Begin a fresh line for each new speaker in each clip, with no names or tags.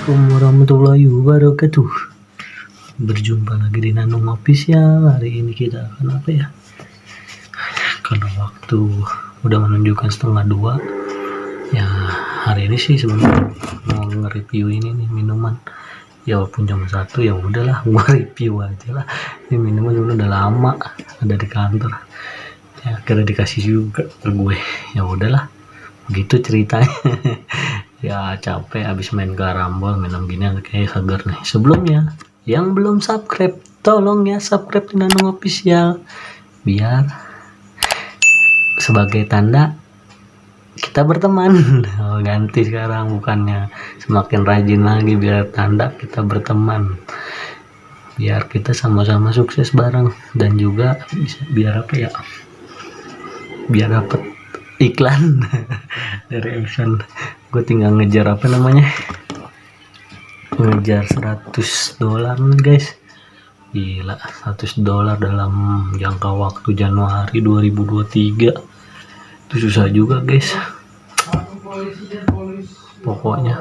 Assalamualaikum warahmatullahi wabarakatuh. Berjumpa lagi di Nanung Official. Hari ini kita akan apa ya? Karena waktu udah menunjukkan 1:30. Ya hari ini sih sebenarnya mau nge-review ini nih minuman. Ya walaupun jam 1 ya udahlah gua review aja lah. Ini minuman udah lama ada di kantor. Ya akhirnya dikasih juga ke gue. Ya udahlah. Begitu ceritanya. Ya capek abis main garambol, minum gini kayak seger nih. Sebelumnya yang belum subscribe, tolong ya subscribe di Nanung Official biar sebagai tanda kita berteman. Oh, ganti sekarang, bukannya semakin rajin lagi, biar tanda kita berteman, biar kita sama-sama sukses bareng. Dan juga bisa, biar apa ya, biar dapet iklan dari Epson. Gue tinggal ngejar apa namanya, ngejar $100 guys. Gila, $100 dalam jangka waktu Januari 2023 itu susah juga guys. Pokoknya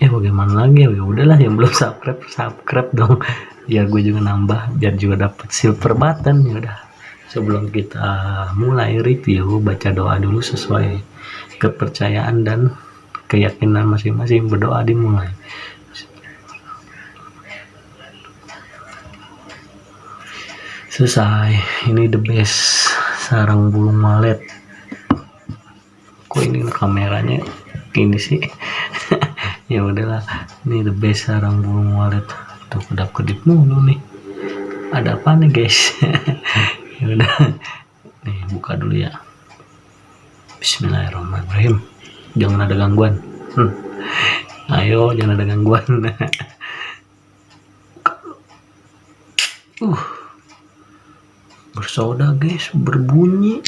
bagaimana lagi ya, udahlah. Yang belum subscribe dong, biar gue juga nambah, biar juga dapat silver button. Ya udah, sebelum kita mulai review, baca doa dulu sesuai kepercayaan dan keyakinan masing-masing. Berdoa dimulai. Selesai. Ini the best sarang burung walet. Kok ini kameranya ini sih? Ya udahlah, ini the best sarang burung walet. Tuh kedap-kedip mulu nih. Ada apa nih guys? Ya udah, nih buka dulu ya. Bismillahirrahmanirrahim. Jangan ada gangguan. Ayo, jangan ada gangguan. Bersoda guys, berbunyi.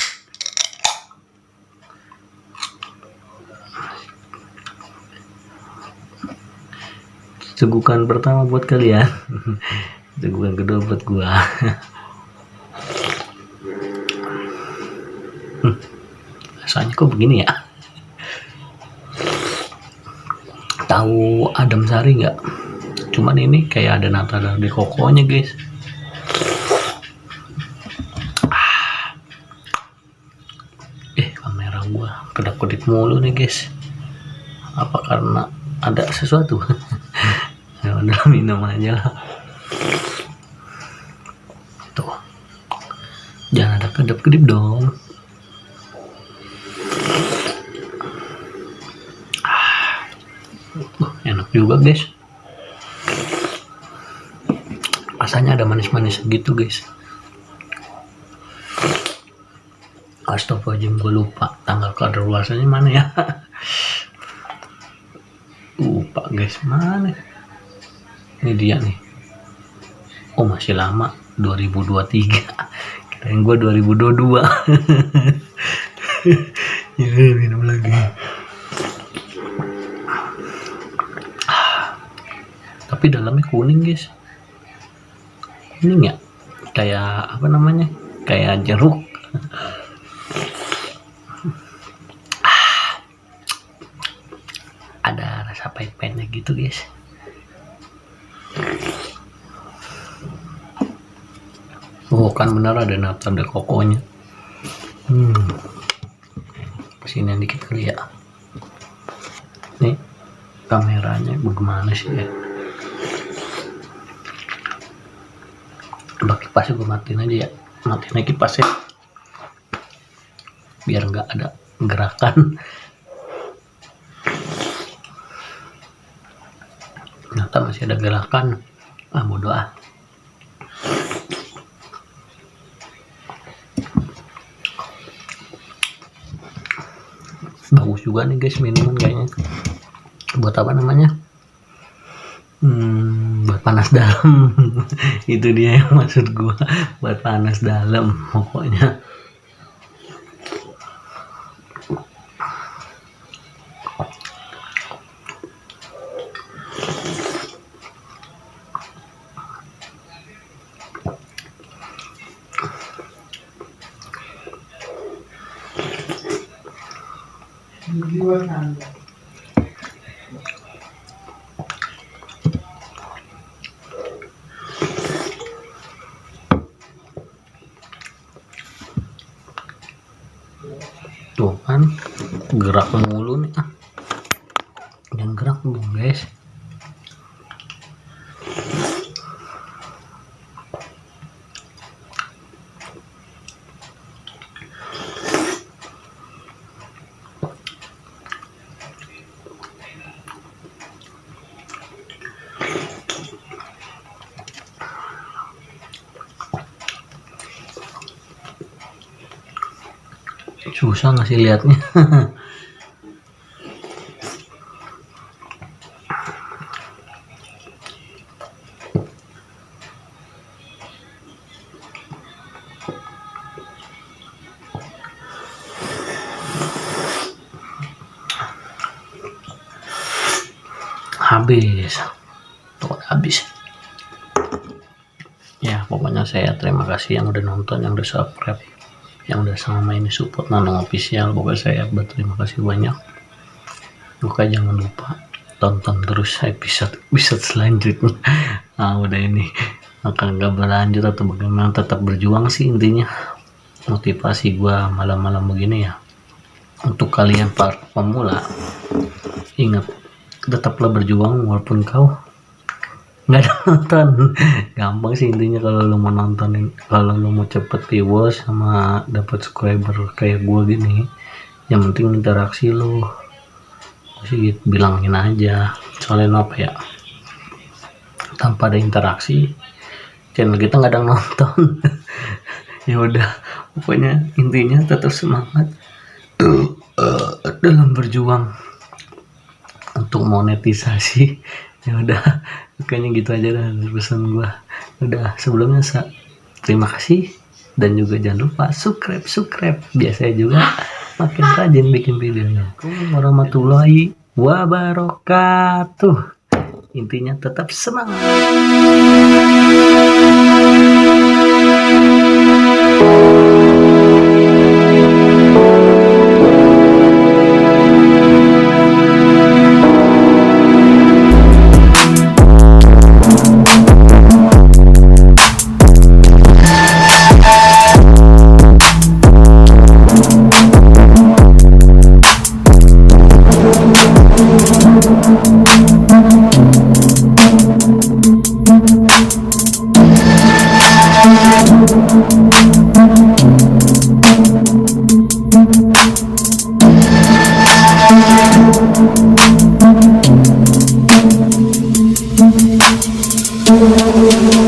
Cegukan pertama buat kalian. Cegukan kedua buat gua. Rasanya kok begini ya? Tahu Adem Sari nggak? Cuman ini kayak ada nata dari kokonya guys. Kamera gua kedap-kedip mulu nih guys. Apa karena ada sesuatu? Ya udah, minum aja lah. Tuh, jangan ada kedap-kedip dong. Enak juga guys. Rasanya ada manis-manis gitu guys. Astagfirullahaladzim, gue lupa tanggal kadaluarsanya mana ya. Lupa guys, mana? Ini dia nih. Oh masih lama, 2023. Kirain gue 2022. Ya minum lagi. Tapi dalamnya kuning guys. Kuning ya, kayak apa namanya, kayak jeruk. Ada rasa pahit-pahitnya gitu guys. Oh kan bener, ada nata de kokonya. Kesinian dikit kali ya. Nih kameranya bagaimana sih ya? Udah, kipasnya gue matiin aja ya. Matiin aja kipasnya biar nggak ada gerakan. Ternyata masih ada gerakan. Bodo ah. Bagus juga nih guys minuman kayaknya. Buat apa namanya? Buat panas dalam. Itu dia yang maksud gua, buat panas dalam pokoknya. Tuh kan gerak mulu nih, jangan gerak dong guys. Susah ngasih liatnya. Habis tuh, habis ya. Pokoknya saya terima kasih yang udah nonton, yang udah subscribe, yang udah sama ini support Nanong Official. Pokoknya saya berterima kasih banyak. Oke, jangan lupa tonton terus episode selanjutnya. Udah ini akan nggak berlanjut atau bagaimana, tetap berjuang sih intinya. Motivasi gua malam-malam begini ya, untuk kalian para pemula, ingat tetaplah berjuang walaupun kau nggak ada nonton. Gampang sih intinya kalau lo mau nontonin, kalau lo mau cepet viewers sama dapat subscriber kayak gua gini, yang penting interaksi lo sih, gitu, bilangin aja. Soalnya apa ya, tanpa ada interaksi channel kita nggak ada nonton. Ya udah, pokoknya intinya tetap semangat dalam berjuang untuk monetisasi. Ya udah, kayaknya gitu aja dah pesan gua. Udah, sebelumnya terima kasih, dan juga jangan lupa subscribe biasanya juga makin rajin bikin videonya. Assalamualaikum warahmatullahi wabarakatuh. Intinya tetap semangat. Thank you.